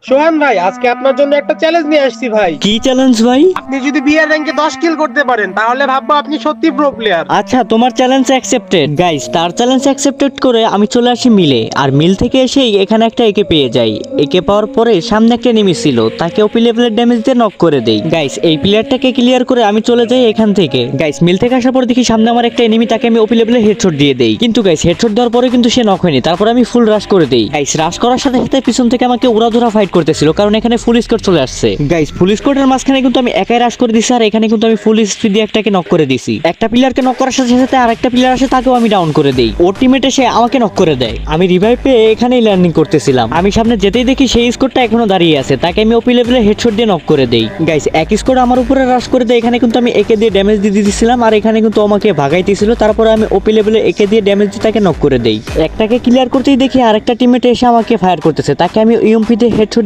সোহান ভাই, আজকে আপনার জন্য একটা চ্যালেঞ্জ নিয়ে আসছি ভাই। কি চ্যালেঞ্জ ভাই? আপনি যদি বিয়ার র্যাঙ্কে 10 কিল করতে পারেন তাহলে ভাববো আপনি সত্যি প্রো প্লেয়ার। আচ্ছা, তোমার চ্যালেঞ্জ অ্যাকসেপ্টেড। গাইস, তার চ্যালেঞ্জ অ্যাকসেপ্টেড করে আমি চলে আসি মিলে, আর মিল থেকে এসেই এখানে একটা একে পেয়ে যাই। একে পাওয়ার পরে সামনে একটা এনিমি ছিল, তাকে ওপি লেভেলের ড্যামেজ দিয়ে নক করে দেই। গাইস, এই প্লেয়ারটাকে ক্লিয়ার করে আমি চলে যাই এখান থেকে। গাইস, মিল থেকে আসার পর দেখি সামনে আমার একটা এনিমি, তাকে আমি ওপি লেভেলের হেডশট দিয়ে দেই। কিন্তু গাইস, হেডশট দেওয়ার পরে কিন্তু সে নক হয়নি। তারপর আমি ফুল রাশ করে দেই। গাইস, রাশ করার সাথে সাথে পিছন থেকে আমাকে উড়াধুরা ফাইট করতেছিল, কারণ এখানে ফুল স্কোয়াড চলে আসছে। গাইস, ফুল স্কোয়াডের মাঝখানে কিন্তু আমি একাই রাশ করে দিছি, আর এখানে কিন্তু আমি ফুল স্পিড দিয়ে একটাকে নক করে দিছি। একটা প্লেয়ারকে নক করার সাথে সাথে আরেকটা প্লেয়ার আসে, তাকেও আমি ডাউন করে দেই। ওর টিমমেট এসে আমাকে নক করে দেয়। আমি রিভাইভ পেয়ে এখানেই ল্যান্ডিং করতেছিলাম। আমি সামনে যেতেই দেখি সেই স্কোরটা এখনো দাঁড়িয়ে আছে, তাকে আমি ওপি লেভেলে হেডশট দিয়ে নক করে দেই। গাইস, এক স্কোর আমার উপরে রাশ করে দেয়। এখানে কিন্তু আমি একে দিয়ে ড্যামেজ দিয়ে দিয়েছিলাম, আর এখানে কিন্তু আমাকে ভাগাইতেছিল। তারপরে আমি ওপি লেভেলে একে দিয়ে ড্যামেজ দিয়ে তাকে নক করে দেই। একটাকে ক্লিয়ার করতেই দেখি আরেকটা টিমমেট এসে আমাকে ফায়ার করতেছে, তাকে আমি ইউএমপি দিয়ে হেডশট